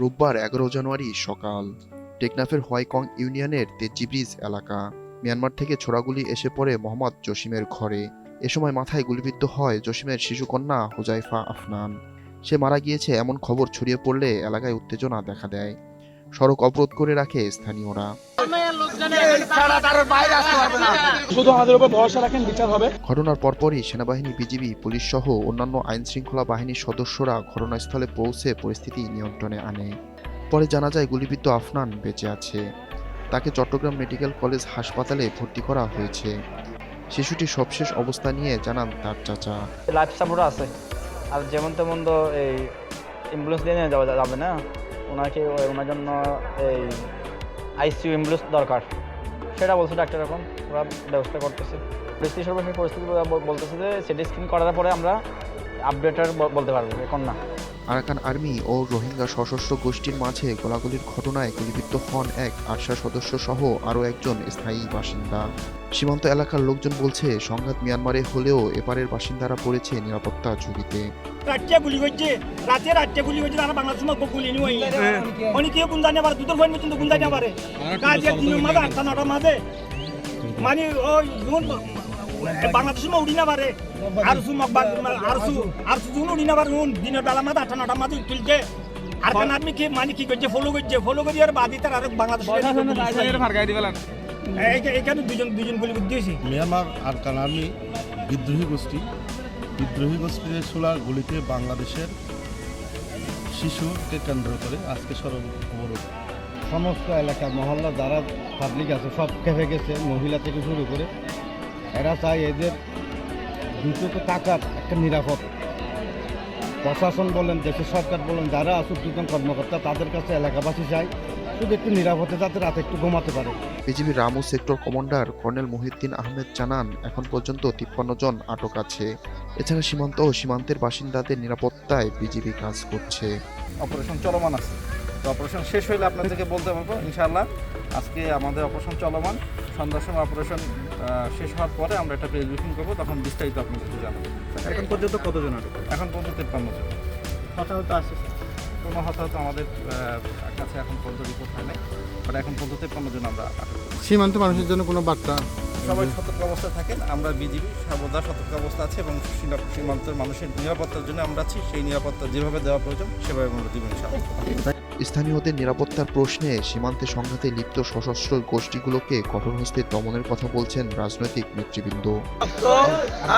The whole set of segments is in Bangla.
রোববার ১১ জানুয়ারি সকাল টেকনাফের হোয়াইকং ইউনিয়নের তেজি ব্রিজ এলাকা। মিয়ানমার থেকে ছোড়া গুলি এসে পড়ে মোহাম্মদ জসিমের ঘরে। এ সময় মাথায় গুলিবিদ্ধ হয় জসিমের শিশুকন্যা হুজাইফা আফনান। সে মারা গিয়েছে এমন খবর ছড়িয়ে পড়লে এলাকায় উত্তেজনা দেখা দেয়। সড়ক অবরোধ করে রাখে স্থানীয়রা। শুধু আমাদের উপর ভরসা রাখেন, বিচার হবে। ঘটনার পরপরই সেনাবাহিনী, বিজিবি, পুলিশ সহ অন্যান্য আইনশৃঙ্খলা বাহিনীর সদস্যরা ঘটনাস্থলে পৌঁছে পরিস্থিতি নিয়ন্ত্রণে আনে। পরে জানা যায় গুলিবিদ্ধ আফনান বেঁচে আছে। তাকে চট্টগ্রাম মেডিকেল কলেজ হাসপাতালে ভর্তি করা হয়েছে। শিশুটির সবশেষ অবস্থা নিয়ে জানান তার চাচা। লাইফ সাপোর্ট আছে, আর যেমন তেমন তো এই অ্যাম্বুলেন্স দিয়ে নিয়ে যাবে না, ওনার জন্য এই আইসিইউ অ্যাম্বুলেন্স দরকার, সেটা বলছে ডাক্তার। এখন ওরা ব্যবস্থা করতেছে। সর্বশেষ পরিস্থিতি বলতেছে যে সিটি স্ক্যান করার পরে আমরা আপডেটার বলতে পারবো, এখন না। আরাকান আর্মি ও রোহিঙ্গা সশস্ত্র গোষ্ঠীর মাঝে গোলাগুলির ঘটনায় গুলিবিদ্ধ হন এক আরসা সদস্য সহ আরও একজন স্থায়ী বাসিন্দা। সীমান্ত এলাকার লোকজন বলছে, সংঘাত মিয়ানমারে হলেও এপারের বাসিন্দারা পড়েছে নিরাপত্তা ঝুঁকিতে। রাতে গুলি হচ্ছে তারা বাংলাদেশ গুলি নিয়ে অনেকে কোন জানে পারে, দুটো ফোন কিন্তু কোন জানে পারে কাজে দিনের মাঝে ৮টা-৯টার মাঝে মানে ওই বাংলাদেশ উড়ি না পারে আর যখন উড়ি না পারে দিনের বেলা মাঝে ৮টা-৯টার মাঝে তুলছে। আর কেন আপনি কি মানে কি করছে ফলো করি আর বাদি তার আর বাংলাদেশ এখানে দুজন গুলি দিয়েছি। মিয়ানমার আরাকান আর্মি বিদ্রোহী গোষ্ঠীর ছোড়ার গুলিতে বাংলাদেশের শিশুকে কেন্দ্র করে আজকে সড়ক অবরোধ। সমস্ত এলাকা মহল্লা যারা পাবলিক আছে সব খেপে গেছে, মহিলা থেকে শুরু করে। এরা চায় এদের দ্রুত টাকার একটা নিরাপদ, প্রশাসন বলেন, দেশের সরকার বলেন, যারা আছে দুজন কর্মকর্তা তাদের কাছে এলাকাবাসী চায় শুধু একটু নিরাপদে যাতে রাতে একটু ঘুমাতে পারে। বিজিবির Ramu sector commander colonel Mohiuddin Ahmed জানান, এখন পর্যন্ত ৫৩ জন আটক আছে। এছাড়া সীমান্ত ও সীমান্তের বাসিন্দাদের নিরাপত্তায় বিজিবি কাজ করছে। অপারেশন চলমান আছে, তো অপারেশন শেষ হইলে আপনাদেরকে বলতে পারবো ইনশাআল্লাহ। আজকে আমাদের অপারেশন চলমান, সন্ধ্যার সময় অপারেশন শেষ হওয়ার পরে আমরা একটা প্রেস ব্রিফিং করবো, তখন বিস্তারিত আপনাদেরকে জানাবো। এখন পর্যন্ত কতজন আটক? এখন পর্যন্ত ৫৩ জন। হতাহত আছে? কোনো হতাহত আমাদের কাছে এখন পর্যন্ত রিপোর্ট হয় নাই, বাট এখন পর্যন্ত ৫৩ জন আমরা আটক করেছি। সীমান্ত মানুষের জন্য কোনো বার্তা? সবাই সতর্ক অবস্থায় থাকেন, আমরা বিজিবি সর্বদা সতর্ক অবস্থা আছে এবং সীমান্তের মানুষের নিরাপত্তার জন্য আমরা আছি। সেই নিরাপত্তা যেভাবে দেওয়া প্রয়োজন সেভাবে আমরা দিব ইনশাআল্লাহ। স্থানীয়দের নিরাপত্তার প্রশ্নে সীমান্তে সংঘাতে লিপ্ত সশস্ত্র গোষ্ঠীগুলোকে কঠোর হস্তে দমনের কথা বলছেন রাজনৈতিক নেতৃবৃন্দ।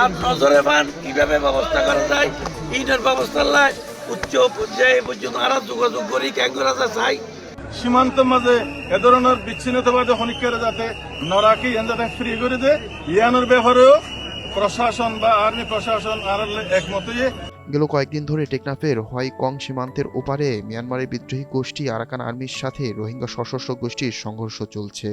আর নজরে মান কিভাবে ব্যবস্থা করা যায়, ইনের ব্যবস্থা লাই উচ্চ পর্যায়ে পর্যন্ত আরো যোগাযোগ করি ক্যাং করা চাই। সীমান্তের মাঝে এ ধরনের বিচ্ছিন্নতাবাদী হনিকেরা যাতে নরাকি যাতে ফ্রি করে দেয়, ইয়ানোর ব্যাপারেও প্রশাসন বা আর্মি প্রশাসন আর একমত। গেল কয়েকদিন ধরে টেকনাফের হোয়াইকং সীমান্তের ওপারে মিয়ানমারের বিদ্রোহী গোষ্ঠী আরাকান আর্মির সাথে রোহিঙ্গা সশস্ত্র গোষ্ঠীর সংঘর্ষ চলছে।